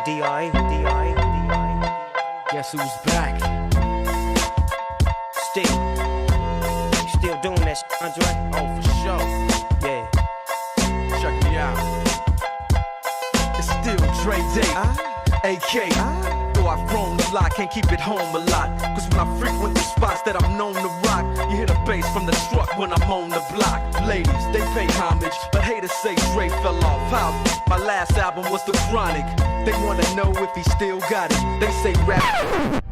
D.I. Guess who's back? Still doing that shit, Andre? Oh, for sure. Yeah. Check me out. It's still Dre Day, AK. Though I've grown a lot, can't keep it home a lot. Cause when I frequent the spots that I'm known to rock, you hear the bass from the truck when I'm on the block. Ladies, they pay homage, but haters say Dre fell off. How? My last album was The Chronic. They wanna know if he still got it. They say rap